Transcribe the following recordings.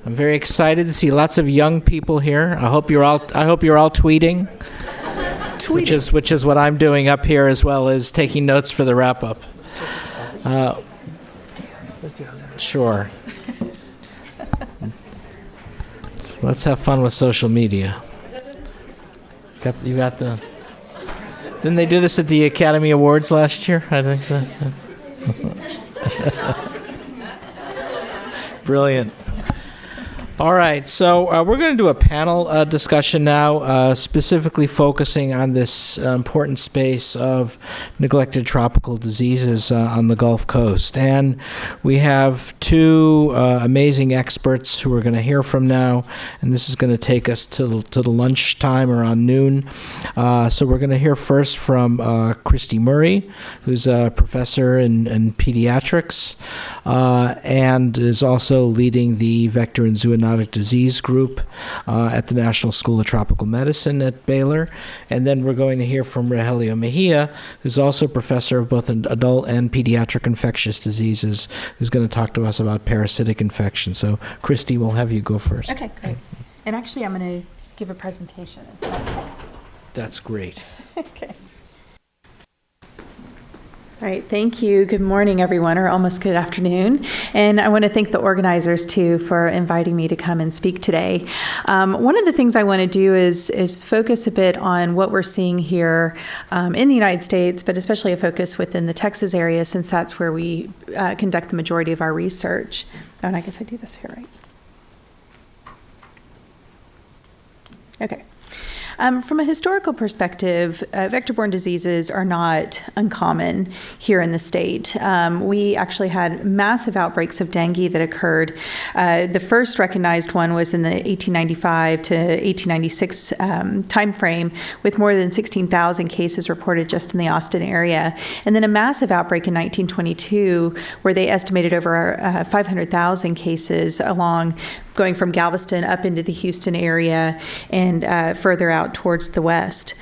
I'm very excited to see lots of young people here. I hope you're all tweeting. Which is what I'm doing up here, as well as taking notes for the wrap up. Sure. Let's have fun with social media. You got the. Didn't they do this at the Academy Awards last year? I think so. Brilliant. All right, so we're going to do a panel discussion now, specifically focusing on this important space of neglected tropical diseases on the Gulf Coast. And we have two amazing experts who we're going to hear from now, and this is going to take us to the lunchtime around noon. So we're going to hear first from Christy Murray, who's a professor in pediatrics and is also leading the Vector and Zoonotic Disease Group at the National School of Tropical Medicine at Baylor. And then we're going to hear from Rogelio Mejia, who's also a professor of both adult and pediatric infectious diseases, who's going to talk to us about parasitic infection. So, Christy, we'll have you go first. Okay, great. And actually, I'm going to give a presentation. Is that okay? That's great. Okay. All right, thank you. Good morning, everyone, or almost good afternoon. And I want to thank the organizers, too, for inviting me to come and speak today. One of the things I want to do is focus a bit on what we're seeing here in the United States, but especially a focus within the Texas area, since that's where we conduct the majority of our research. Oh, and I guess I do this here, right? Okay. From a historical perspective, vector-borne diseases are not uncommon here in the state. We actually had massive outbreaks of dengue that occurred. The first recognized one was in the 1895 to 1896 timeframe, with more than 16,000 cases reported just in the Austin area. And then a massive outbreak in 1922, where they estimated over 500,000 cases going from Galveston up into the Houston area and further out towards the west.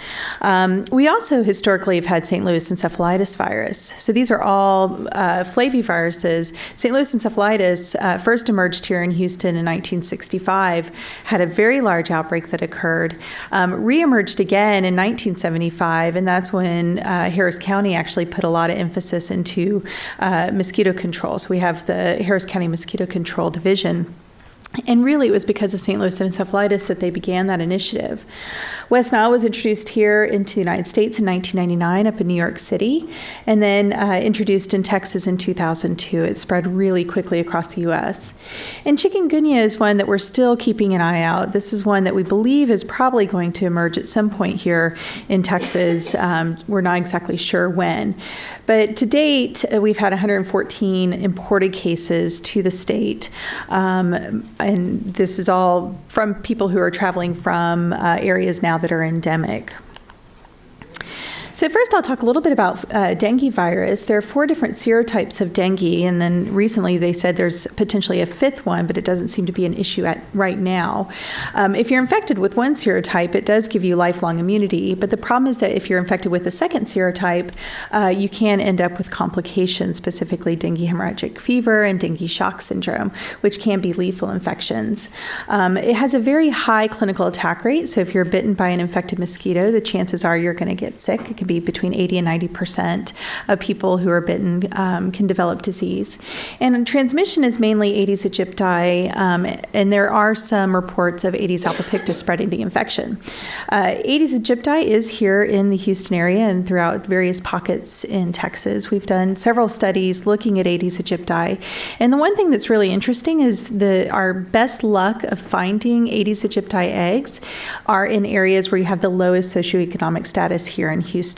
We also historically have had St. Louis encephalitis virus. So these are all flaviviruses. St. Louis encephalitis first emerged here in Houston in 1965, had a very large outbreak that occurred, reemerged again in 1975, and that's when Harris County actually put a lot of emphasis into mosquito control. So we have the Harris County Mosquito Control Division. And really, it was because of St. Louis encephalitis that they began that initiative. West Nile was introduced here into the United States in 1999 up in New York City, and then introduced in Texas in 2002. It spread really quickly across the U.S. And chikungunya is one that we're still keeping an eye out. This is one that we believe is probably going to emerge at some point here in Texas. We're not exactly sure when. But to date, we've had 114 imported cases to the state. And this is all from people who are traveling from areas now that are endemic. So first, I'll talk a little bit about dengue virus. There are 4 different serotypes of dengue, and then recently they said there's potentially a 5th one, but it doesn't seem to be an issue right now. If you're infected with one serotype, it does give you lifelong immunity, but the problem is that if you're infected with the second serotype, you can end up with complications, specifically dengue hemorrhagic fever and dengue shock syndrome, which can be lethal infections. It has a very high clinical attack rate, so if you're bitten by an infected mosquito, the chances are you're going to get sick. It can be between 80 and 90% of people who are bitten can develop disease. And transmission is mainly Aedes aegypti, and there are some reports of Aedes albopictus spreading the infection. Aedes aegypti is here in the Houston area and throughout various pockets in Texas. We've done several studies looking at Aedes aegypti, and the one thing that's really interesting is our best luck of finding Aedes aegypti eggs are in areas where you have the lowest socioeconomic status here in Houston.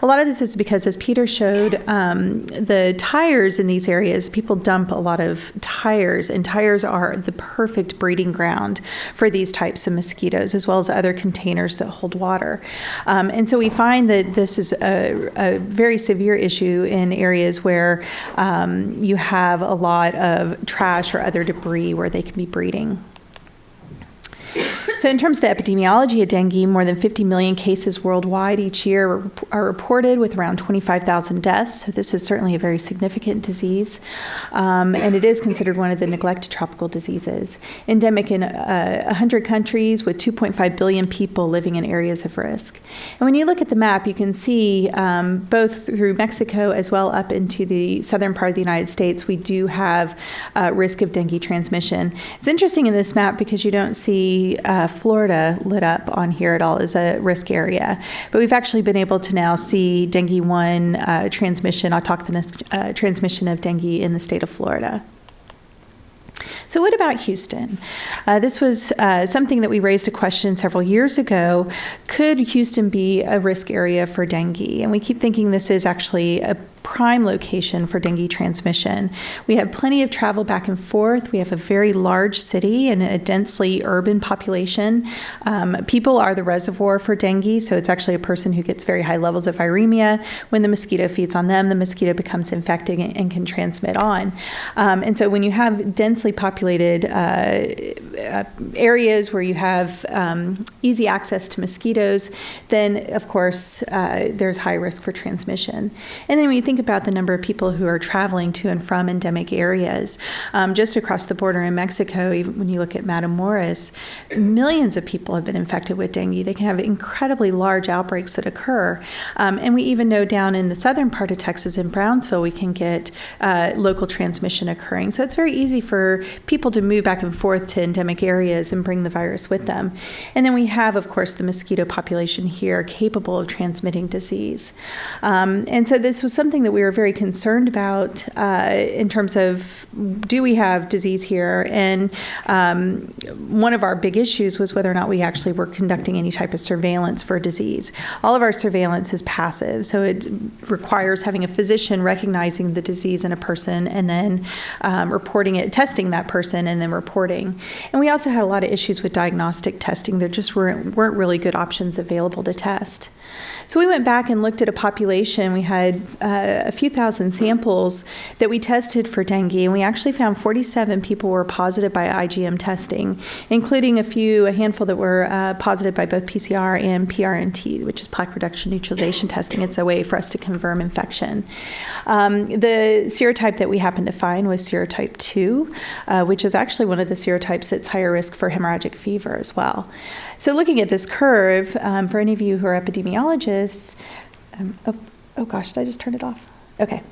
A lot of this is because, as Peter showed, the tires in these areas, people dump a lot of tires, and tires are the perfect breeding ground for these types of mosquitoes, as well as other containers that hold water. And so we find that this is a very severe issue in areas where you have a lot of trash or other debris where they can be breeding. So in terms of the epidemiology of dengue, more than 50 million cases worldwide each year are reported, with around 25,000 deaths. So this is certainly a very significant disease, and it is considered one of the neglected tropical diseases. Endemic in 100 countries, with 2.5 billion people living in areas of risk. And when you look at the map, you can see both through Mexico as well up into the southern part of the United States, we do have risk of dengue transmission. It's interesting in this map because you don't see Florida lit up on here at all as a risk area. But we've actually been able to now see dengue 1 transmission, autochthonous transmission of dengue in the state of Florida. So what about Houston? This was something that we raised a question several years ago. Could Houston be a risk area for dengue? And we keep thinking this is actually a prime location for dengue transmission. We have plenty of travel back and forth. We have a very large city and a densely urban population. People are the reservoir for dengue, so it's actually a person who gets very high levels of viremia. When the mosquito feeds on them, the mosquito becomes infected and can transmit on. And so when you have densely populated areas where you have easy access to mosquitoes, then of course there's high risk for transmission. And then when you think about the number of people who are traveling to and from endemic areas, just across the border in Mexico, even when you look at Matamoros, millions of people have been infected with dengue. They can have incredibly large outbreaks that occur. And we even know down in the southern part of Texas, in Brownsville, we can get local transmission occurring. So it's very easy for people to move back and forth to endemic areas and bring the virus with them. And then we have, of course, the mosquito population here capable of transmitting disease. And so this was something that we were very concerned about in terms of, do we have disease here? And one of our big issues was whether or not we actually were conducting any type of surveillance for disease. All of our surveillance is passive, so it requires having a physician recognizing the disease in a person and then reporting it, testing that person, and then reporting. And we also had a lot of issues with diagnostic testing. There just weren't really good options available to test. So we went back and looked at a population. We had a few thousand samples that we tested for dengue, and we actually found 47 people were positive by IgM testing, including a handful that were positive by both PCR and PRNT, which is plaque reduction neutralization testing. It's a way for us to confirm infection. The serotype that we happened to find was serotype 2, which is actually one of the serotypes that's higher risk for hemorrhagic fever as well. So looking at this curve, for any of you who are epidemiologists, oh gosh, did I just turn it off? Okay,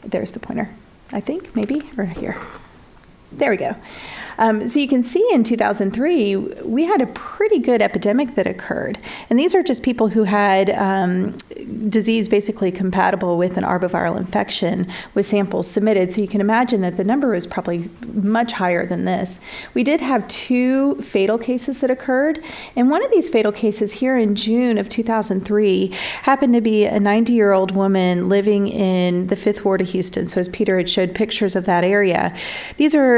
there's the pointer, I think, maybe, or here. There we go. So you can see in 2003, we had a pretty good epidemic that occurred. And these are just people who had disease basically compatible with an arboviral infection with samples submitted. So you can imagine that the number was probably much higher than this. We did have 2 fatal cases that occurred. And one of these fatal cases here in June of 2003 happened to be a 90-year-old woman living in the 5th Ward of Houston. So as Peter had showed pictures of that area, these are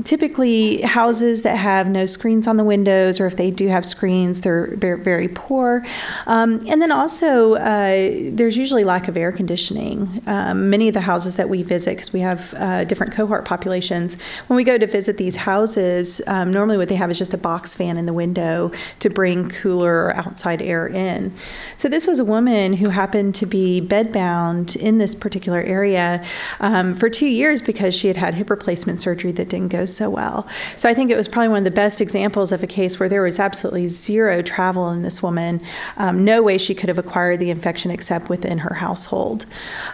typically houses that have no screens on the windows, or if they do have screens, they're very, very poor. And then also, there's usually lack of air conditioning. Many of the houses that we visit, because we have different cohort populations, when we go to visit these houses, normally what they have is just a box fan in the window to bring cooler or outside air in. So this was a woman who happened to be bedbound in this particular area for 2 years because she had had hip replacement surgery that didn't go so well. So I think it was probably one of the best examples of a case where there was absolutely zero travel in this woman. No way she could have acquired the infection except within her household.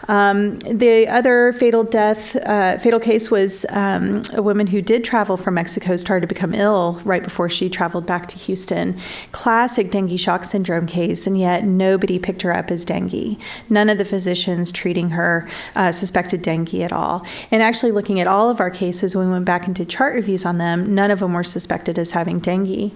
The other fatal case was a woman who did travel from Mexico, started to become ill right before she traveled back to Houston. Classic dengue shock syndrome case, and yet nobody picked her up as dengue. None of the physicians treating her suspected dengue at all. And actually looking at all of our cases, when we went back into chart reviews on them, none of them were suspected as having dengue.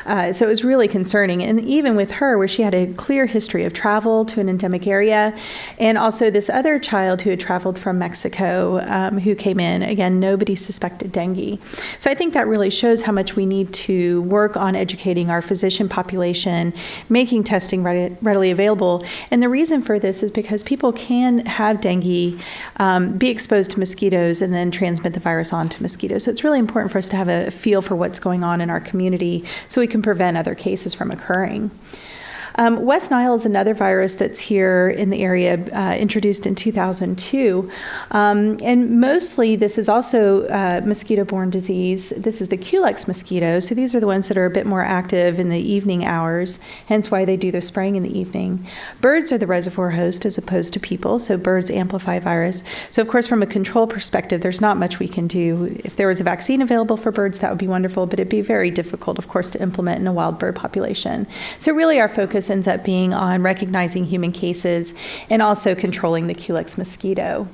So it was really concerning. And even with her, where she had a clear history of travel to an endemic area, and also this other child who had traveled from Mexico who came in, again, nobody suspected dengue. So I think that really shows how much we need to work on educating our physician population, making testing readily available. And the reason for this is because people can have dengue, be exposed to mosquitoes, and then transmit the virus onto mosquitoes. So it's really important important for us to have a feel for what's going on in our community so we can prevent other cases from occurring. West Nile is another virus that's here in the area, introduced in 2002. And mostly this is also mosquito-borne disease. This is the Culex mosquito. So these are the ones that are a bit more active in the evening hours, hence why they do their spraying in the evening. Birds are the reservoir host as opposed to people, so birds amplify virus. So of course, from a control perspective, there's not much we can do. If there was a vaccine available for birds, that would be wonderful, but it'd be very difficult, of course, to implement in a wild bird population. So really our focus ends up being on recognizing human cases and also controlling the Culex mosquito.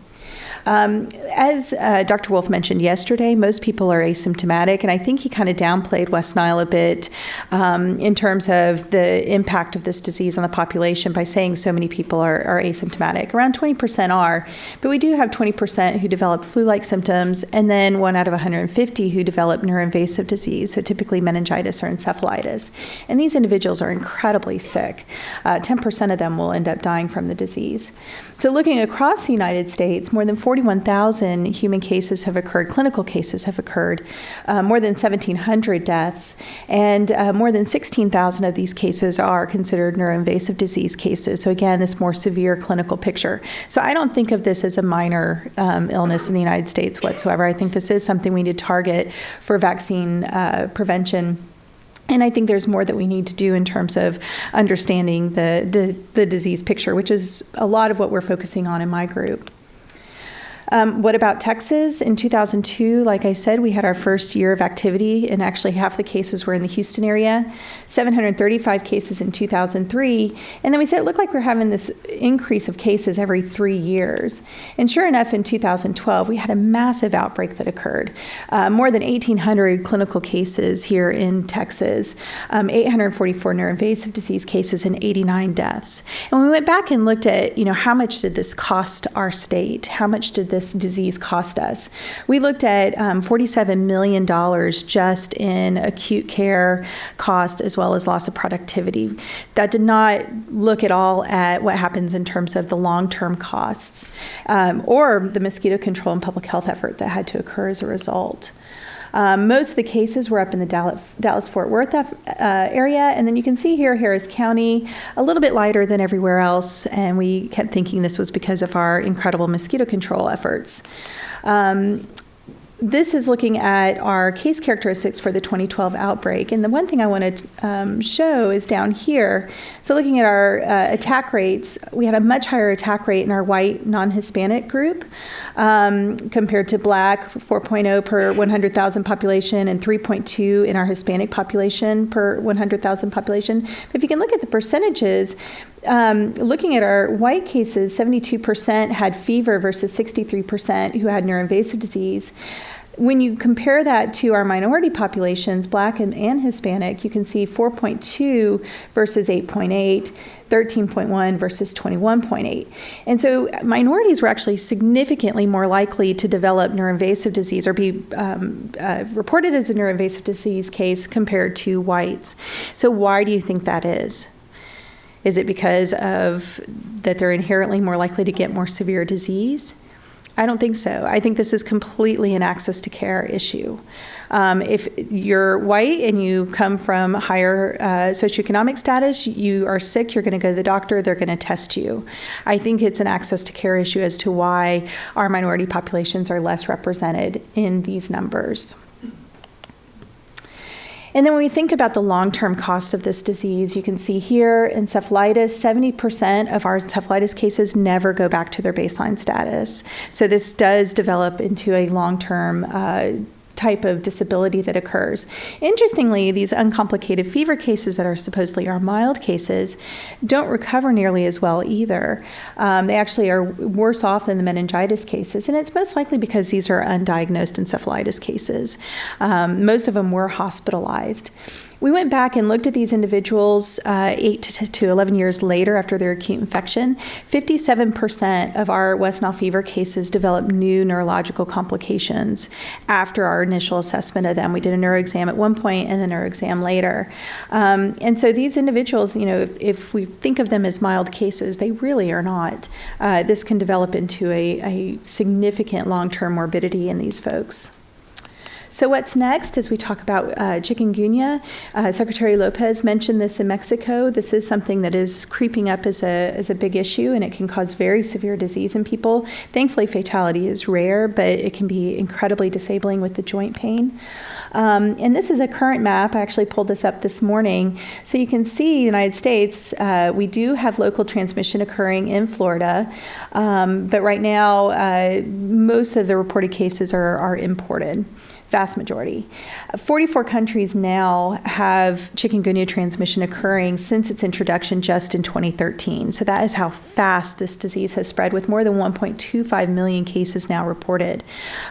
As Dr. Wolf mentioned yesterday, most people are asymptomatic, and I think he kind of downplayed West Nile a bit in terms of the impact of this disease on the population by saying so many people are asymptomatic. Around 20% are, but we do have 20% who develop flu-like symptoms, and then 1 out of 150 who develop neuroinvasive disease, so typically meningitis or encephalitis. And these individuals are incredibly sick. 10% of them will end up dying from the disease. So looking across the United States, more than 41,000 human cases have occurred, clinical cases have occurred, more than 1,700 deaths, and more than 16,000 of these cases are considered neuroinvasive disease cases. So again, this more severe clinical picture. So I don't think of this as a minor illness in the United States whatsoever. I think this is something we need to target for vaccine prevention. And I think there's more that we need to do in terms of understanding the disease picture, which is a lot of what we're focusing on in my group. What about Texas? In 2002, like I said, we had our first year of activity, and actually half the cases were in the Houston area, 735 cases in 2003, and then we said it looked like we're having this increase of cases every 3 years. And sure enough, in 2012, we had a massive outbreak that occurred. More than 1,800 clinical cases here in Texas, 844 neuroinvasive disease cases, and 89 deaths. And when we went back and looked at, how much did this cost our state? How much did this disease cost us? We looked at $47 million just in acute care cost as well as loss of productivity. That did not look at all at what happens in terms of the long-term costs or the mosquito control and public health effort that had to occur as a result. Most of the cases were up in the Dallas-Fort Worth area, and then you can see here Harris County, a little bit lighter than everywhere else, and we kept thinking this was because of our incredible mosquito control efforts. This is looking at our case characteristics for the 2012 outbreak. And the one thing I want to show is down here. So looking at our attack rates, we had a much higher attack rate in our white non-Hispanic group compared to black, 4.0 per 100,000 population and 3.2 in our Hispanic population per 100,000 population. But if you can look at the percentages, looking at our white cases, 72% had fever versus 63% who had neuroinvasive disease. When you compare that to our minority populations, Black and Hispanic, you can see 4.2 versus 8.8, 13.1 versus 21.8. And so minorities were actually significantly more likely to develop neuroinvasive disease or be reported as a neuroinvasive disease case compared to whites. So why do you think that is? Is it because of that they're inherently more likely to get more severe disease? I don't think so. I think this is completely an access to care issue. If you're white and you come from higher socioeconomic status, you are sick, you're going to go to the doctor, they're going to test you. I think it's an access to care issue as to why our minority populations are less represented in these numbers. And then when we think about the long-term cost of this disease, you can see here encephalitis, 70% of our encephalitis cases never go back to their baseline status. So this does develop into a long-term type of disability that occurs. Interestingly, these uncomplicated fever cases that are supposedly our mild cases don't recover nearly as well either. They actually are worse off than the meningitis cases, and it's most likely because these are undiagnosed encephalitis cases. Most of them were hospitalized. We went back and looked at these individuals 8 to 11 years later after their acute infection. 57% of our West Nile fever cases developed new neurological complications after our initial assessment of them. We did a neuroexam at one point and a neuroexam later. And so these individuals, if we think of them as mild cases, they really are not. This can develop into a significant long-term morbidity in these folks. So what's next as we talk about chikungunya? Secretary Lopez mentioned this in Mexico. This is something that is creeping up as a big issue, and it can cause very severe disease in people. Thankfully, fatality is rare, but it can be incredibly disabling with the joint pain. And this is a current map. I actually pulled this up this morning. So you can see United States, we do have local transmission occurring in Florida, but right now most of the reported cases are imported. Vast majority. 44 countries now have chikungunya transmission occurring since its introduction just in 2013. So that is how fast this disease has spread, with more than 1.25 million cases now reported.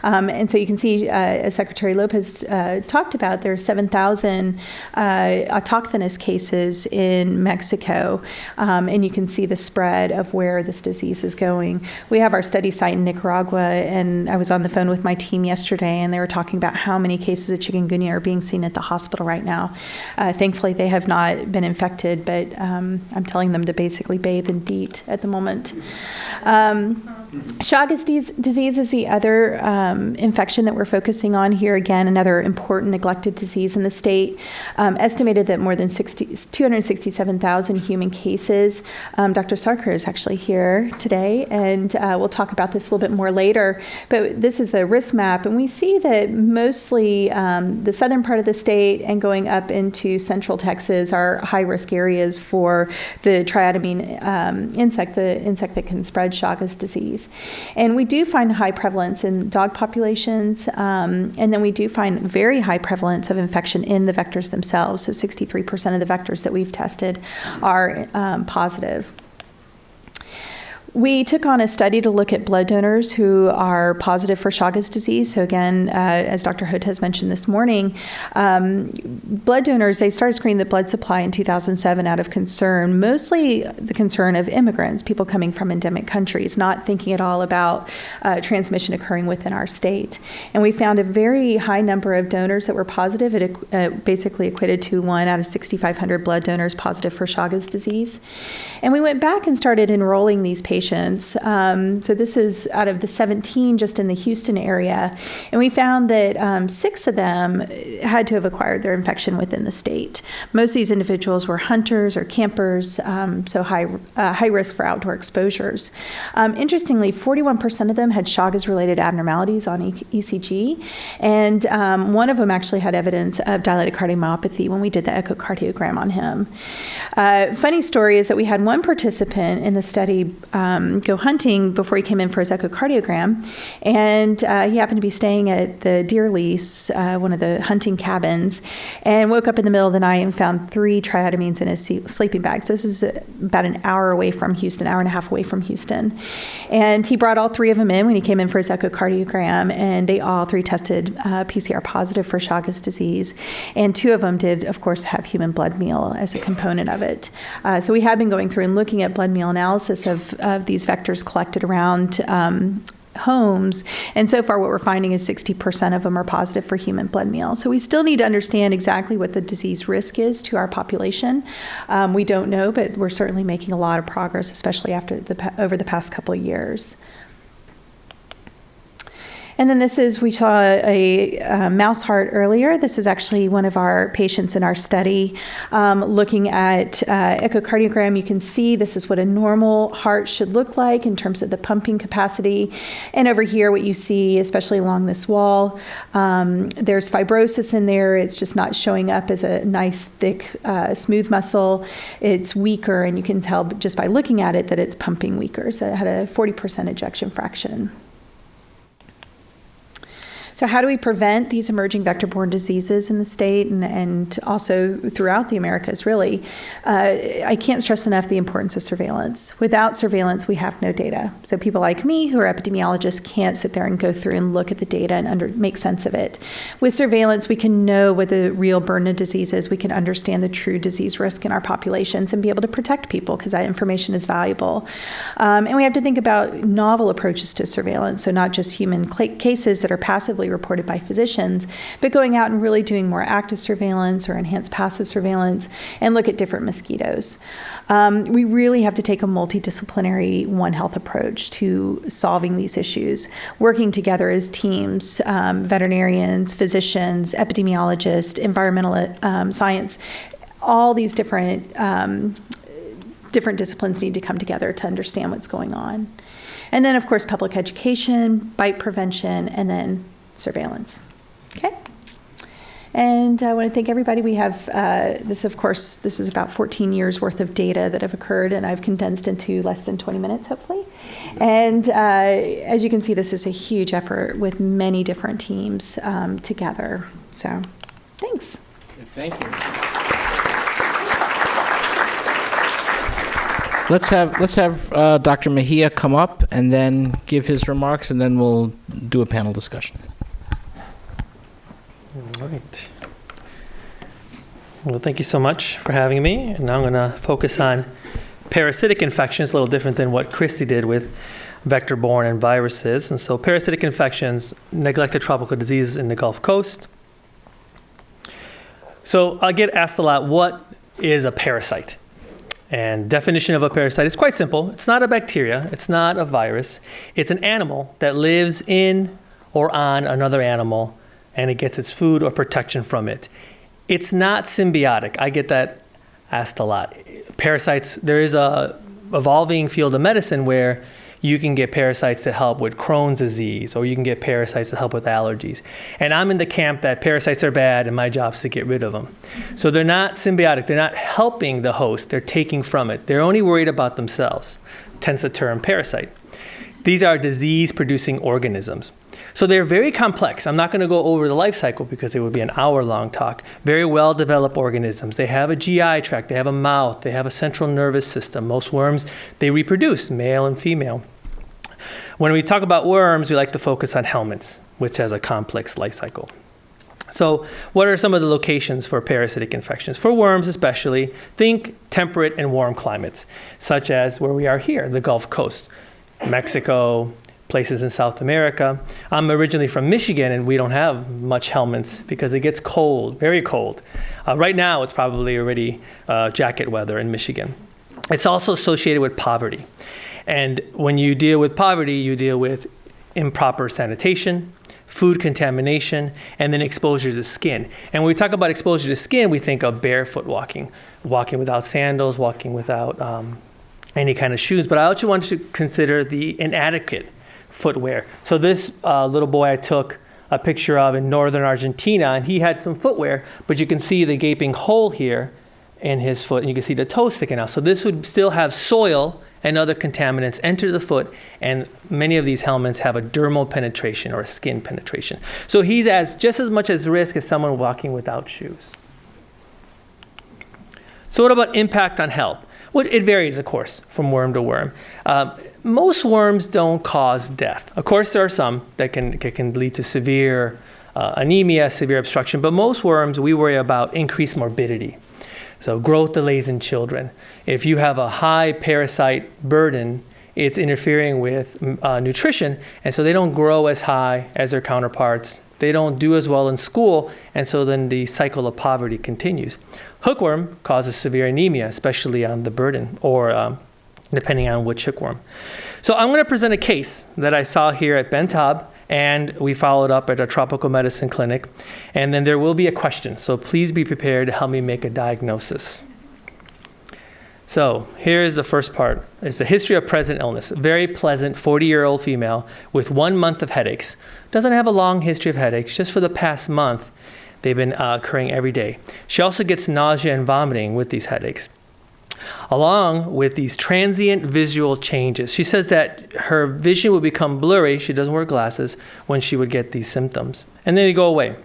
And so you can see, as Secretary Lopez talked about, there are 7,000 autochthonous cases in Mexico, and you can see the spread of where this disease is going. We have our study site in Nicaragua, and I was on the phone with my team yesterday, and they were talking about how many cases of chikungunya are being seen at the hospital right now. Thankfully, they have not been infected, but I'm telling them to basically bathe in DEET at the moment. Chagas disease is the other infection that we're focusing on here. Again, another important neglected disease in the state. Estimated that more than 267,000 human cases. Dr. Sarkar is actually here today, and we'll talk about this a little bit more later. But this is the risk map, and we see that mostly the southern part of the state and going up into central Texas are high-risk areas for the triatomine insect, the insect that can spread Chagas disease. And we do find high prevalence in dog populations, and then we do find very high prevalence of infection in the vectors themselves. So 63% of the vectors that we've tested are positive. We took on a study to look at blood donors who are positive for Chagas disease. So again, as Dr. Hotez mentioned this morning, blood donors, they started screening the blood supply in 2007 out of concern, mostly the concern of immigrants, people coming from endemic countries, not thinking at all about transmission occurring within our state. And we found a very high number of donors that were positive. It basically equated to 1 out of 6,500 blood donors positive for Chagas disease. And we went back and started enrolling these patients. So this is out of the 17 just in the Houston area. And we found that 6 of them had to have acquired their infection within the state. Most of these individuals were hunters or campers, so high risk for outdoor exposures. Interestingly, 41% of them had Chagas-related abnormalities on ECG. And one of them actually had evidence of dilated cardiomyopathy when we did the echocardiogram on him. Funny story is that we had one participant in the study go hunting before he came in for his echocardiogram, and he happened to be staying at the Deer Lease, one of the hunting cabins, and woke up in the middle of the night and found 3 triatamines in his sleeping bag. So this is about an hour away from Houston, hour and a half away from Houston. And he brought all 3 of them in when he came in for his echocardiogram, and they all 3 tested PCR positive for Chagas disease. And 2 of them did, of course, have human blood meal as a component of it. So we have been going through and looking at blood meal analysis of these vectors collected around homes. And so far what we're finding is 60% of them are positive for human blood meal. So we still need to understand exactly what the disease risk is to our population. We don't know, but we're certainly making a lot of progress, especially over the past couple of years. And then we saw a mouse heart earlier. This is actually one of our patients in our study. Looking at echocardiogram, you can see this is what a normal heart should look like in terms of the pumping capacity. And over here, what you see, especially along this wall, there's fibrosis in there. It's just not showing up as a nice, thick, smooth muscle. It's weaker, and you can tell just by looking at it that it's pumping weaker. So it had a 40% ejection fraction. So how do we prevent these emerging vector-borne diseases in the state and also throughout the Americas, really? I can't stress enough the importance of surveillance. Without surveillance, we have no data. So people like me, who are epidemiologists, can't sit there and go through and look at the data and make sense of it. With surveillance, we can know what the real burden of disease is. We can understand the true disease risk in our populations and be able to protect people because that information is valuable. And we have to think about novel approaches to surveillance, so not just human cases that are passively primarily reported by physicians, but going out and really doing more active surveillance or enhanced passive surveillance and look at different mosquitoes. We really have to take a multidisciplinary One Health approach to solving these issues, working together as teams, veterinarians, physicians, epidemiologists, environmental science. All these different disciplines need to come together to understand what's going on. And then, of course, public education, bite prevention, and then surveillance. Okay? And I want to thank everybody. We have this is about 14 years worth of data that have occurred, and I've condensed into less than 20 minutes, hopefully. And as you can see, this is a huge effort with many different teams together. So, thanks. Thank you. Let's have Dr. Mejia come up and then give his remarks, and then we'll do a panel discussion. All right. Well, thank you so much for having me. And now I'm going to focus on parasitic infections, a little different than what Christy did with vector-borne and viruses. And so parasitic infections, neglected tropical diseases in the Gulf Coast. So I get asked a lot, what is a parasite? And definition of a parasite is quite simple. It's not a bacteria. It's not a virus. It's an animal that lives in or on another animal, and it gets its food or protection from it. It's not symbiotic. I get that asked a lot. Parasites, there is a evolving field of medicine where you can get parasites to help with Crohn's disease, or you can get parasites to help with allergies. And I'm in the camp that parasites are bad and my job is to get rid of them. So they're not symbiotic. They're not helping the host. They're taking from it. They're only worried about themselves, hence the term parasite. These are disease-producing organisms. So they're very complex. I'm not going to go over the life cycle because it would be an hour-long talk. Very well-developed organisms. They have a GI tract. They have a mouth. They have a central nervous system. Most worms, they reproduce, male and female. When we talk about worms, we like to focus on helminths, which has a complex life cycle. So what are some of the locations for parasitic infections? For worms especially, think temperate and warm climates, such as where we are here, the Gulf Coast, Mexico, places in South America. I'm originally from Michigan, and we don't have much helminths because it gets cold, very cold. Right now, it's probably already jacket weather in Michigan. It's also associated with poverty. And when you deal with poverty, you deal with improper sanitation, food contamination, and then exposure to skin. And when we talk about exposure to skin, we think of barefoot walking, walking without sandals, walking without any kind of shoes. But I also want to consider the inadequate footwear. So this little boy I took a picture of in northern Argentina, and he had some footwear, but you can see the gaping hole here in his foot, and you can see the toe sticking out. So this would still have soil and other contaminants enter the foot, and many of these helminths have a dermal penetration or a skin penetration. So he's just as much at risk as someone walking without shoes. So what about impact on health? Well, it varies, of course, from worm to worm. Most worms don't cause death. Of course, there are some that can lead to severe anemia, severe obstruction, but most worms, we worry about increased morbidity. So growth delays in children. If you have a high parasite burden, it's interfering with nutrition, and so they don't grow as high as their counterparts. They don't do as well in school, and so then the cycle of poverty continues. Hookworm causes severe anemia, especially on the burden, or depending on which hookworm. So I'm going to present a case that I saw here at Ben Taub, and we followed up at a tropical medicine clinic. And then there will be a question, so please be prepared to help me make a diagnosis. So here's the first part. It's the history of present illness. Very pleasant 40-year-old female with 1 month of headaches. Doesn't have a long history of headaches. Just for the past month, they've been occurring every day. She also gets nausea and vomiting with these headaches, along with these transient visual changes. She says that her vision would become blurry, she doesn't wear glasses, when she would get these symptoms. And then they go away.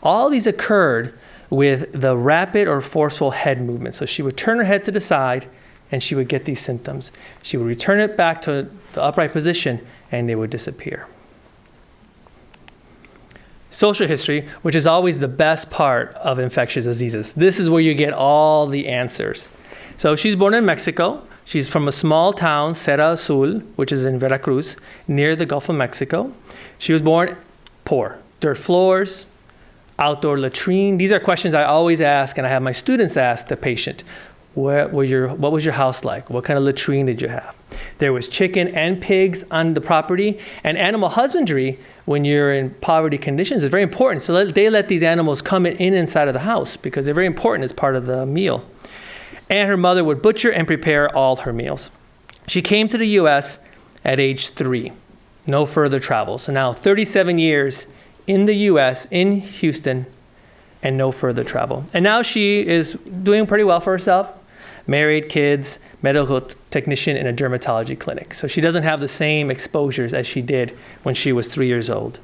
All these occurred with the rapid or forceful head movement. So she would turn her head to the side, and she would get these symptoms. She would return it back to the upright position, and they would disappear. Social history, which is always the best part of infectious diseases. This is where you get all the answers. So she's born in Mexico. She's from a small town, Serra Azul, which is in Veracruz, near the Gulf of Mexico. She was born poor. Dirt floors, outdoor latrine. These are questions I always ask, and I have my students ask the patient. What was your house like? What kind of latrine did you have? There was chicken and pigs on the property. And animal husbandry, when you're in poverty conditions, is very important. So they let these animals come in inside of the house because they're very important as part of the meal. And her mother would butcher and prepare all her meals. She came to the U.S. at age 3. No further travel. So now 37 years in the U.S., in Houston, and no further travel. And now she is doing pretty well for herself. Married, kids, medical technician in a dermatology clinic. So she doesn't have the same exposures as she did when she was 3 years old.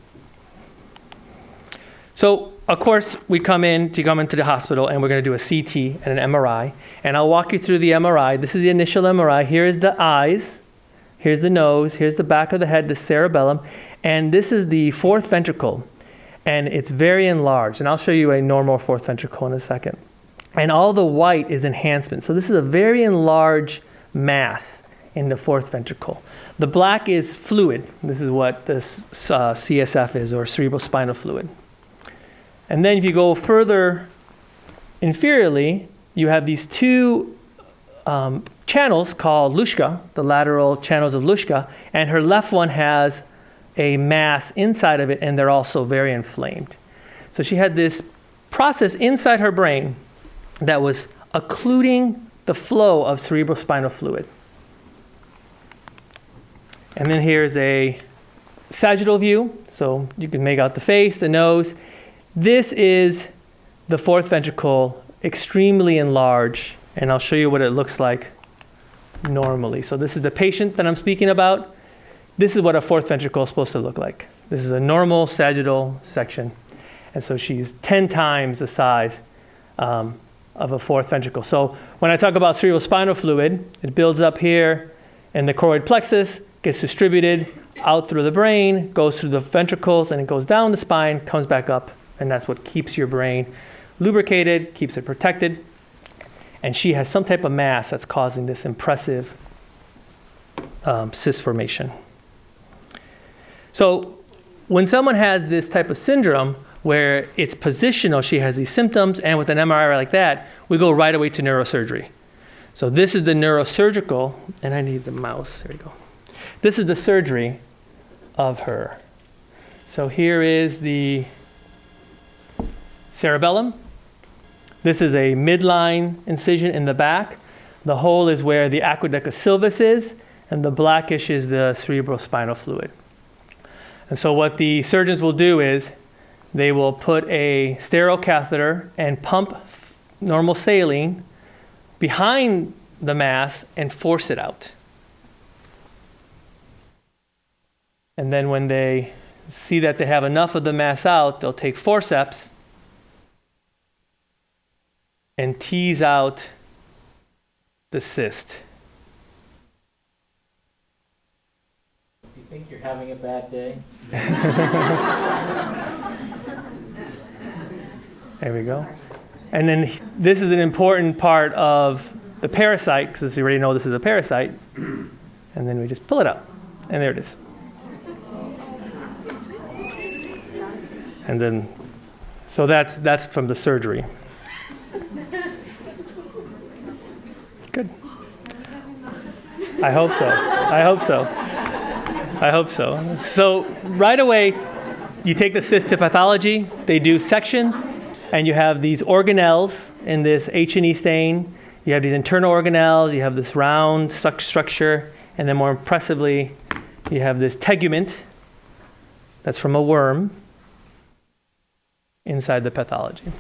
So, of course, we come into the hospital and we're going to do a CT and an MRI. And I'll walk you through the MRI. This is the initial MRI. Here is the eyes. Here's the nose. Here's the back of the head, the cerebellum. And this is the fourth ventricle. And it's very enlarged. And I'll show you a normal fourth ventricle in a second. And all the white is enhancement. So this is a very enlarged mass in the fourth ventricle. The black is fluid. This is what this CSF is, or cerebrospinal fluid. And then if you go further inferiorly, you have these two channels called Luschka, the lateral channels of Luschka, and her left one has a mass inside of it, and they're also very inflamed. So she had this process inside her brain that was occluding the flow of cerebrospinal fluid. And then here's a sagittal view, so you can make out the face, the nose. This is the fourth ventricle, extremely enlarged, and I'll show you what it looks like normally. So this is the patient that I'm speaking about. This is what a fourth ventricle is supposed to look like. This is a normal sagittal section. And so she's 10 times the size of a fourth ventricle. So when I talk about cerebrospinal fluid, it builds up here in the choroid plexus, gets distributed out through the brain, goes through the ventricles, and it goes down the spine, comes back up, and that's what keeps your brain lubricated, keeps it protected. And she has some type of mass that's causing this impressive cyst formation. So when someone has this type of syndrome where it's positional, she has these symptoms, and with an MRI like that, we go right away to neurosurgery. So this is the neurosurgical, and I need the mouse, there we go. This is the surgery of her. So here is the cerebellum. This is a midline incision in the back. The hole is where the aqueductus sylvis is, and the blackish is the cerebrospinal fluid. And so what the surgeons will do is they will put a sterile catheter and pump normal saline behind the mass and force it out. And then when they see that they have enough of the mass out, they'll take forceps and tease out the cyst. You think you're having a bad day? There we go. And then this is an important part of the parasite, because you already know this is a parasite. And then we just pull it out. And there it is. And then, so that's from the surgery. Good. I hope so. I hope so. I hope so. So right away, you take the cyst to pathology. They do sections, and you have these organelles in this H&E stain. You have these internal organelles. You have this round structure, and then more impressively, you have this tegument that's from a worm inside the pathology.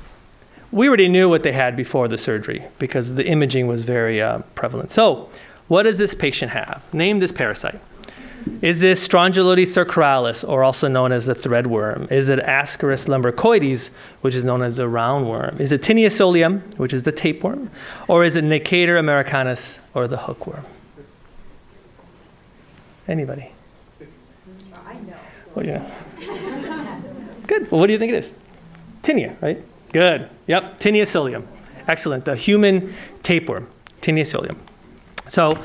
We already knew what they had before the surgery because the imaging was very prevalent. So what does this patient have? Name this parasite. Is this Strongyloides cercoralis, or also known as the threadworm? Is it Ascaris lumbricoides, which is known as the roundworm? Is it Tinea solium, which is the tapeworm? Or is it Necator americanus, or the hookworm? Anybody? I know. Well, yeah. Good. Well, what do you think it is? Tinea, right? Good. Yep. Tinea solium. Excellent. The human tapeworm. Tinea solium. So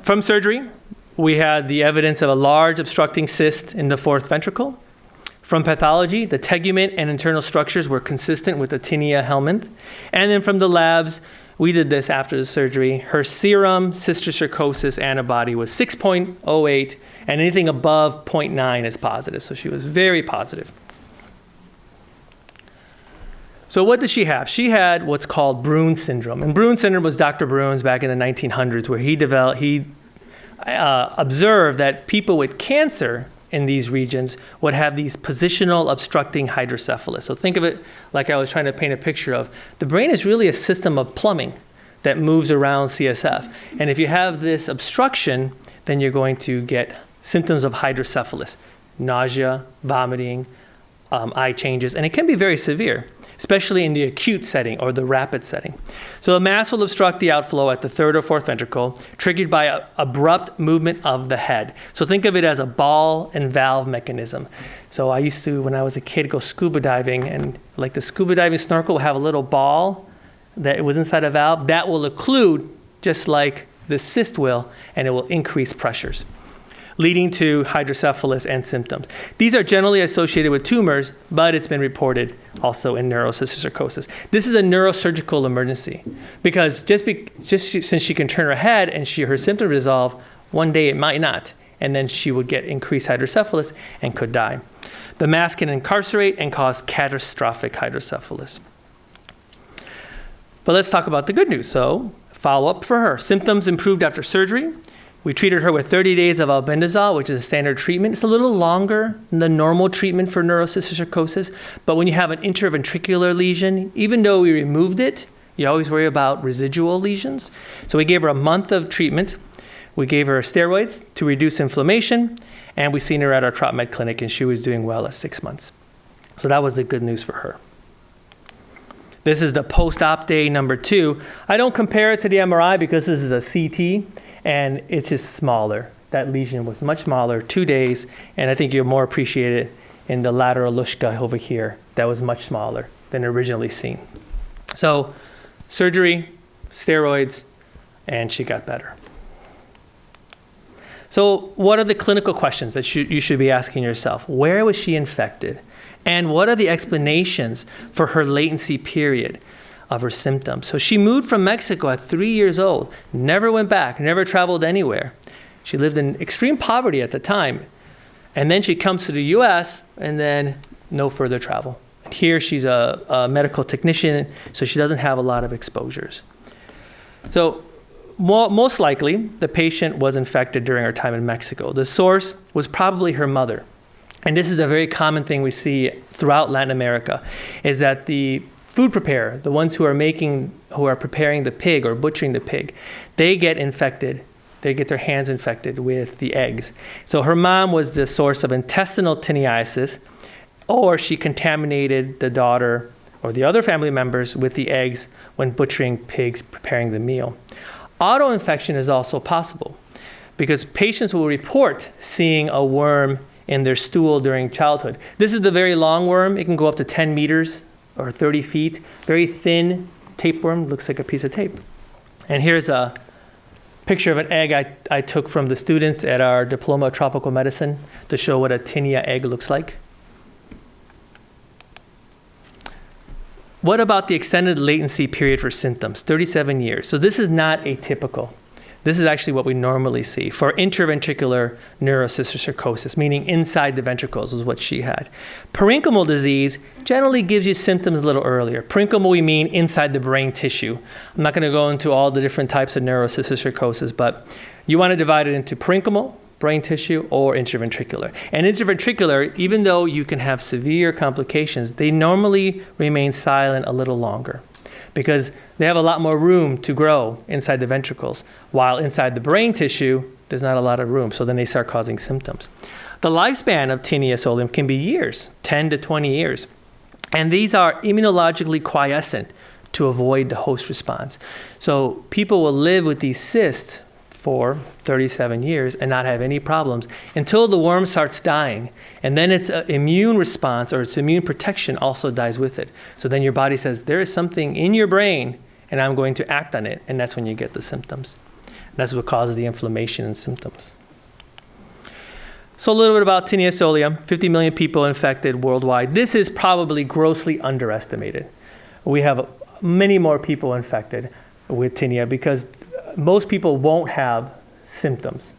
from surgery, we had the evidence of a large obstructing cyst in the fourth ventricle. From pathology, the tegument and internal structures were consistent with the tinea helminth. And then from the labs, we did this after the surgery. Her serum cysticercosis antibody was 6.08, and anything above 0.9 is positive. So she was very positive. So what did she have? She had what's called Bruin syndrome. And Bruin syndrome was Dr. Bruin's back in the 1900s, where he observed that people with cancer in these regions would have these positional obstructing hydrocephalus. So think of it like I was trying to paint a picture of. The brain is really a system of plumbing that moves around CSF. And if you have this obstruction, then you're going to get symptoms of hydrocephalus, nausea, vomiting, eye changes, and it can be very severe, especially in the acute setting or the rapid setting. So the mass will obstruct the outflow at the third or fourth ventricle, triggered by an abrupt movement of the head. So think of it as a ball and valve mechanism. So I used to, when I was a kid, go scuba diving, and like the scuba diving snorkel will have a little ball that was inside a valve. That will occlude just like the cyst will, and it will increase pressures, leading to hydrocephalus and symptoms. These are generally associated with tumors, but it's been reported also in neurocysticercosis. This is a neurosurgical emergency because just since she can turn her head and her symptoms resolve, one day it might not, and then she would get increased hydrocephalus and could die. The mass can incarcerate and cause catastrophic hydrocephalus. But let's talk about the good news. So follow-up for her. Symptoms improved after surgery. We treated her with 30 days of albendazole, which is a standard treatment. It's a little longer than the normal treatment for neurocysticercosis, but when you have an interventricular lesion, even though we removed it, you always worry about residual lesions. So we gave her a month of treatment. We gave her steroids to reduce inflammation, and we seen her at our TropMed clinic, and she was doing well at 6 months. So that was the good news for her. This is the post-op day number 2. I don't compare it to the MRI because this is a CT, and it's just smaller. That lesion was much smaller, 2 days, and I think you'll more appreciate it in the lateral luschka over here. That was much smaller than originally seen. So surgery, steroids, and she got better. So what are the clinical questions that you should be asking yourself? Where was she infected? And what are the explanations for her latency period of her symptoms? So she moved from Mexico at 3 years old, never went back, never traveled anywhere. She lived in extreme poverty at the time. And then she comes to the US and then no further travel. Here she's a medical technician, so she doesn't have a lot of exposures. So most likely the patient was infected during her time in Mexico. The source was probably her mother. And this is a very common thing we see throughout Latin America, is that the food preparer, the ones who are preparing the pig or butchering the pig, they get infected. They get their hands infected with the eggs. So her mom was the source of intestinal tiniasis, or she contaminated the daughter or the other family members with the eggs when butchering pigs, preparing the meal. Autoinfection is also possible because patients will report seeing a worm in their stool during childhood. This is the very long worm. It can go up to 10 meters or 30 feet. Very thin tapeworm, looks like a piece of tape. And here's a picture of an egg I took from the students at our Diploma of Tropical Medicine to show what a tinea egg looks like. What about the extended latency period for symptoms? 37 years. So this is not atypical. This is actually what we normally see for interventricular neurocysticercosis, meaning inside the ventricles is what she had. Parenchymal disease generally gives you symptoms a little earlier. Parenchymal, we mean inside the brain tissue. I'm not going to go into all the different types of neurocysticercosis, but you want to divide it into parenchymal, brain tissue, or interventricular. And interventricular, even though you can have severe complications, they normally remain silent a little longer because they have a lot more room to grow inside the ventricles, while inside the brain tissue, there's not a lot of room, so then they start causing symptoms. The lifespan of tinea solium can be years, 10 to 20 years. And these are immunologically quiescent to avoid the host response. So people will live with these cysts for 37 years and not have any problems until the worm starts dying. And then its immune response or its immune protection also dies with it. So then your body says, there is something in your brain and I'm going to act on it. And that's when you get the symptoms. That's what causes the inflammation and symptoms. So a little bit about tinea solium, 50 million people infected worldwide. This is probably grossly underestimated. We have many more people infected with tinea because most people won't have symptoms.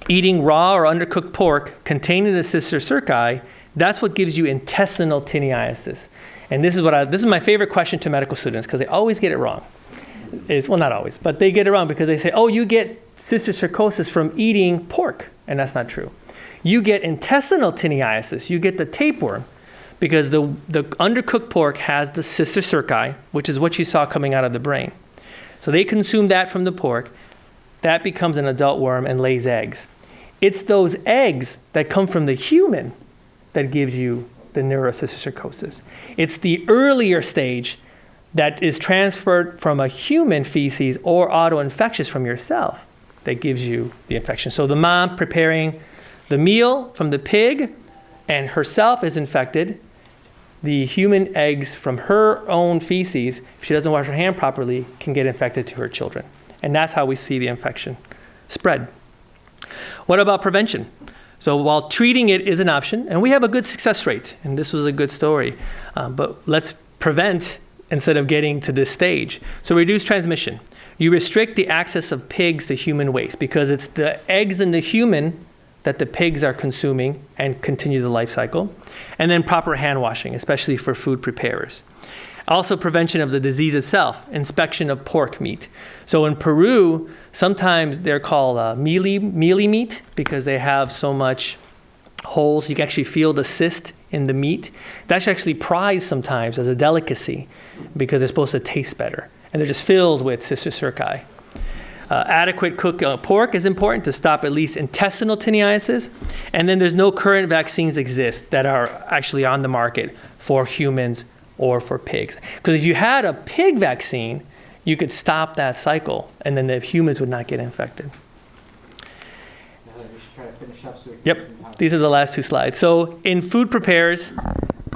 Eating raw or undercooked pork containing the Cysticer cerci, that's what gives you intestinal tineiasis. And this is my favorite question to medical students because they always get it wrong. Well, not always, but they get it wrong because they say, oh, you get cysticercosis from eating pork. And that's not true. You get intestinal tineiasis. You get the tapeworm because the undercooked pork has the Cysticer cerci, which is what you saw coming out of the brain. So they consume that from the pork. That becomes an adult worm and lays eggs. It's those eggs that come from the human that gives you the neurocysticercosis. It's the earlier stage that is transferred from a human feces or autoinfectious from yourself that gives you the infection. So the mom preparing the meal from the pig and herself is infected. The human eggs from her own feces, if she doesn't wash her hand properly, can get infected to her children. And that's how we see the infection spread. What about prevention? So while treating it is an option, and we have a good success rate, and this was a good story, but let's prevent instead of getting to this stage. So reduce transmission. You restrict the access of pigs to human waste because it's the eggs in the human that the pigs are consuming and continue the life cycle. And then proper hand washing, especially for food preparers. Also prevention of the disease itself, inspection of pork meat. So in Peru, sometimes they're called mealy meat because they have so much holes. You can actually feel the cyst in the meat. That's actually prized sometimes as a delicacy because they're supposed to taste better. And they're just filled with Cysticer cerci. Adequate cooked pork is important to stop at least intestinal tineiasis. And then there's no current vaccines exist that are actually on the market for humans or for pigs. Because if you had a pig vaccine, you could stop that cycle, and then the humans would not get infected. Yep, these are the last two slides. So in food preparers,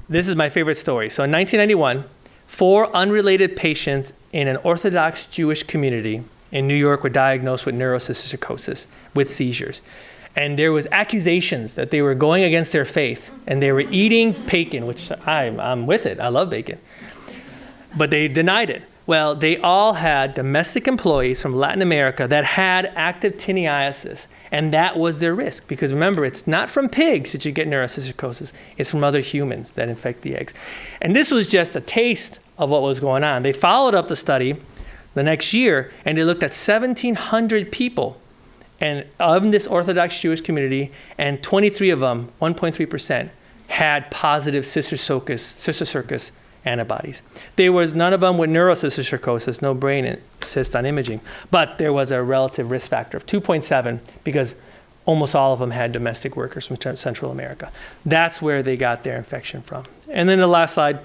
this is my favorite story. So in 1991, 4 unrelated patients in an Orthodox Jewish community in New York were diagnosed with neurocysticercosis with seizures. And there was accusations that they were going against their faith and they were eating bacon, which I'm with it. I love bacon. But they denied it. Well, they all had domestic employees from Latin America that had active tineiasis, and that was their risk. Because remember, it's not from pigs that you get neurocysticercosis. It's from other humans that infect the eggs. And this was just a taste of what was going on. They followed up the study the next year, and they looked at 1,700 people and of this Orthodox Jewish community, and 23 of them, 1.3%, had positive cysticercosis antibodies. There was none of them with neurocysticercosis, no brain cyst on imaging, but there was a relative risk factor of 2.7 because almost all of them had domestic workers from Central America. That's where they got their infection from. And then the last slide.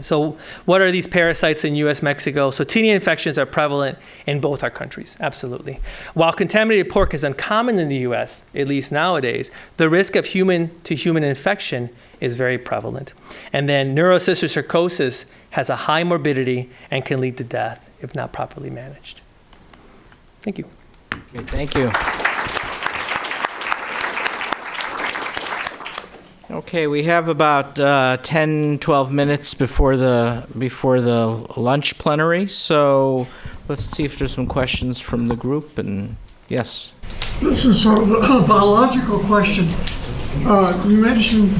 So what are these parasites in U.S., Mexico? So tinea infections are prevalent in both our countries, absolutely. While contaminated pork is uncommon in the U.S., at least nowadays, the risk of human-to-human infection is very prevalent. And then neurocysticercosis has a high morbidity and can lead to death if not properly managed. Thank you. Okay, thank you. Okay, we have about 10, 12 minutes before the lunch plenary, so let's see if there's some questions from the group. And yes. This is sort of a biological question. You mentioned,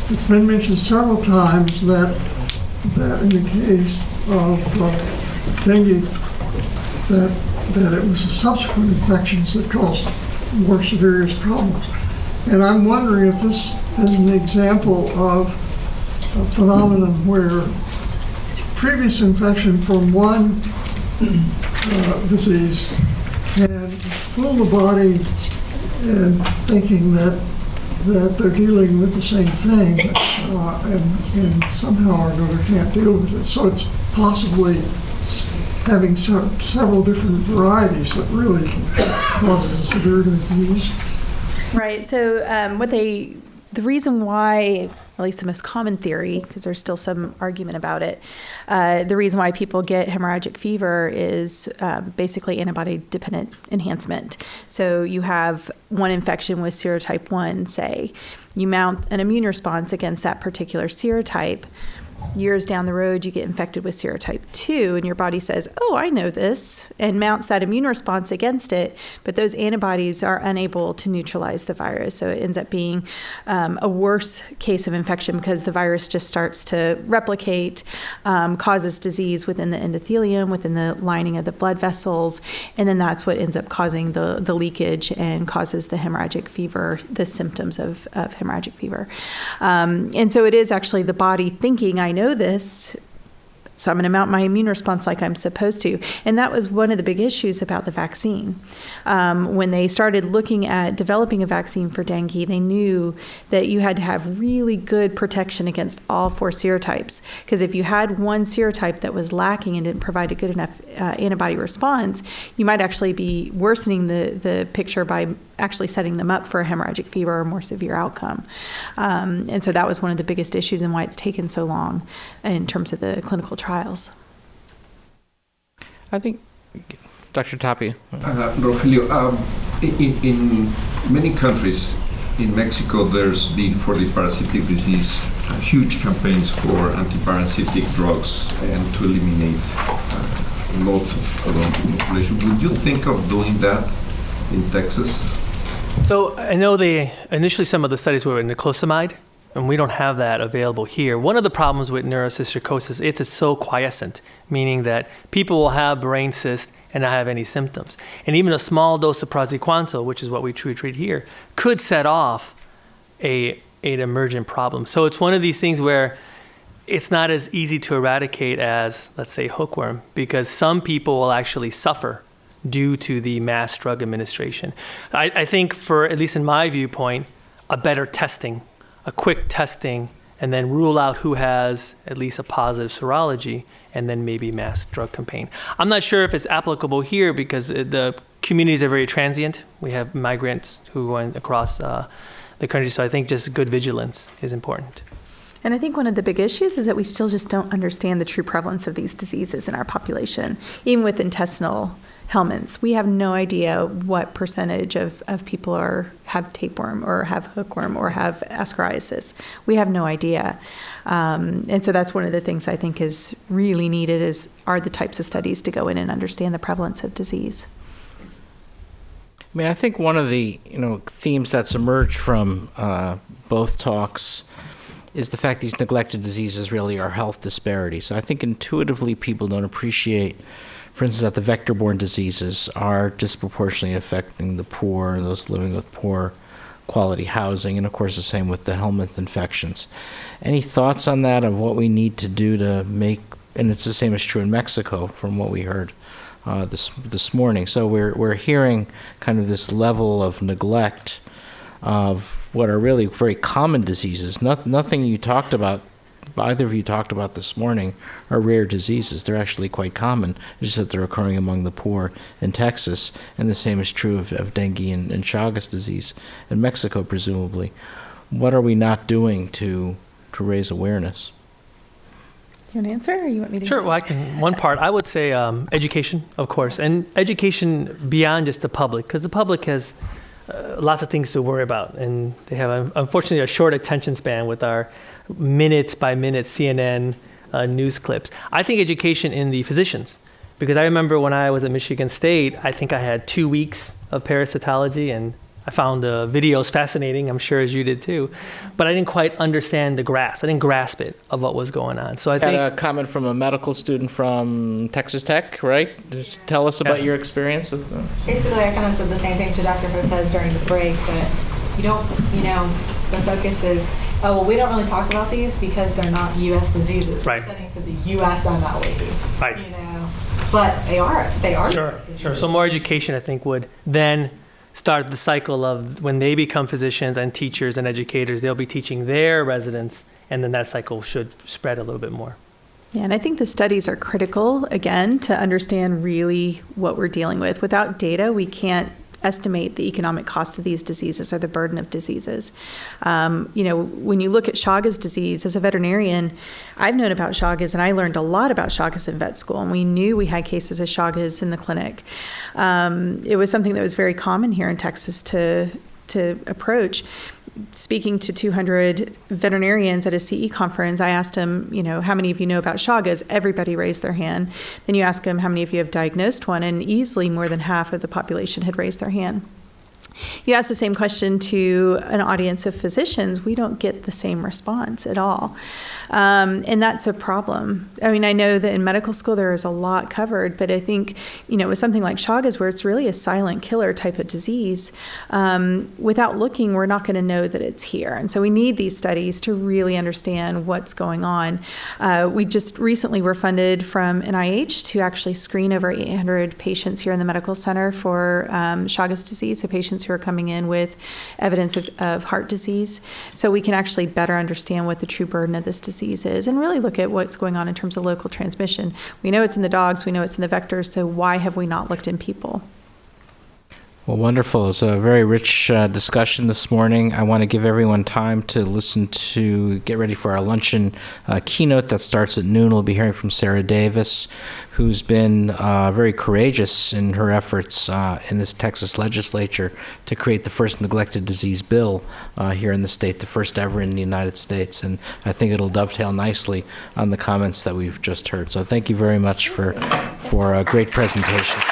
it's been mentioned several times that in the case of dengue, that it was the subsequent infections that caused more severe problems. And I'm wondering if this is an example of a phenomenon where previous infection from one disease can fool the body in thinking that they're dealing with the same thing, and somehow or another can't deal with it. So it's possibly having several different varieties that really causes a severe disease. Right. So what they The reason why, at least the most common theory, because there's still some argument about it, the reason why people get hemorrhagic fever is basically antibody-dependent enhancement. So you have one infection with serotype 1, say, you mount an immune response against that particular serotype. Years down the road, you get infected with serotype 2, and your body says, oh, I know this, and mounts that immune response against it, but those antibodies are unable to neutralize the virus. So it ends up being a worse case of infection because the virus just starts to replicate, causes disease within the endothelium, within the lining of the blood vessels, and then that's what ends up causing the leakage and causes the hemorrhagic fever, the symptoms of hemorrhagic fever. And so it is actually the body thinking, I know this, so I'm going to mount my immune response like I'm supposed to. And that was one of the big issues about the vaccine. When they started looking at developing a vaccine for dengue, they knew that you had to have really good protection against all 4 serotypes. Because if you had one serotype that was lacking and didn't provide a good enough antibody response, you might actually be worsening the picture by actually setting them up for a hemorrhagic fever or more severe outcome. And so that was one of the biggest issues and why it's taken so long in terms of the clinical trials. I think, Dr. Tapia. Rogelio, in many countries, in Mexico, there's been for the parasitic disease huge campaigns for anti-parasitic drugs and to eliminate most of the population. Would you think of doing that in Texas? So I know initially some of the studies were with niclosamide, and we don't have that available here. One of the problems with neurocysticercosis, it's so quiescent, meaning that people will have brain cyst and not have any symptoms. And even a small dose of praziquantel, which is what we treat here, could set off an emergent problem. So it's one of these things where it's not as easy to eradicate as, let's say, hookworm, because some people will actually suffer due to the mass drug administration. I think for, at least in my viewpoint, a better testing, a quick testing, and then rule out who has at least a positive serology, and then maybe mass drug campaign. I'm not sure if it's applicable here because the communities are very transient. We have migrants who went across the country, so I think just good vigilance is important. And I think one of the big issues is that we still just don't understand the true prevalence of these diseases in our population, even with intestinal helminths. We have no idea what percentage of people have tapeworm or have hookworm or have ascariasis. We have no idea. And so that's one of the things I think is really needed are the types of studies to go in and understand the prevalence of disease. I mean, I think one of the themes that's emerged from both talks is the fact these neglected diseases really are health disparities. So I think intuitively people don't appreciate, for instance, that the vector-borne diseases are disproportionately affecting the poor and those living with poor quality housing, and of course the same with the helminth infections. Any thoughts on that, of what we need to do to make, and it's the same is true in Mexico from what we heard this morning. So we're hearing kind of this level of neglect of what are really very common diseases. Nothing you talked about, either of you talked about this morning, are rare diseases. They're actually quite common, just that they're occurring among the poor in Texas, and the same is true of dengue and Chagas disease in Mexico, presumably. What are we not doing to raise awareness? You want to answer, or you want me to Sure. answer? Well, I can. One part, I would say education, of course, and education beyond just the public, because the public has lots of things to worry about, and they have, unfortunately, a short attention span with our minute-by-minute CNN news clips. I think education in the physicians, because I remember when I was at Michigan State, I think I had 2 weeks of parasitology, and I found the videos fascinating, I'm sure as you did too, but I didn't quite understand the grasp. I didn't grasp it of what was going on. So I think Had a comment from a medical student from Texas Tech, right? Just tell us about your experience with Basically, I kind of said the same thing to Dr. Hotez during the break, but the focus is, oh, well, we don't really talk about these because they're not U.S. diseases. Right. We're studying for the U.S. MLE. Right. But they are. Sure. So more education, I think, would then start the cycle of when they become physicians and teachers and educators, they'll be teaching their residents, and then that cycle should spread a little bit more. Yeah, and I think the studies are critical, again, to understand really what we're dealing with. Without data, we can't estimate the economic cost of these diseases or the burden of diseases. When you look at Chagas disease, as a veterinarian, I've known about Chagas, and I learned a lot about Chagas in vet school, and we knew we had cases of Chagas in the clinic. It was something that was very common here in Texas to approach. Speaking to 200 veterinarians at a CE conference, I asked them, how many of you know about Chagas? Everybody raised their hand. Then you ask them, how many of you have diagnosed one? And easily more than half of the population had raised their hand. You ask the same question to an audience of physicians, we don't get the same response at all. And that's a problem. I mean, I know that in medical school there is a lot covered, but I think, with something like Chagas, where it's really a silent killer type of disease, without looking, we're not going to know that it's here. And so we need these studies to really understand what's going on. We just recently were funded from NIH to actually screen over 800 patients here in the medical center for Chagas disease, so patients who are coming in with evidence of heart disease, so we can actually better understand what the true burden of this disease is and really look at what's going on in terms of local transmission. We know it's in the dogs, we know it's in the vectors, so why have we not looked in people? Well, wonderful. It's a very rich discussion this morning. I want to give everyone time to get ready for our luncheon keynote that starts at noon. We'll be hearing from Sarah Davis, who's been very courageous in her efforts in this Texas legislature to create the first neglected disease bill here in the state, the first ever in the United States. And I think it'll dovetail nicely on the comments that we've just heard. So thank you very much for great presentations.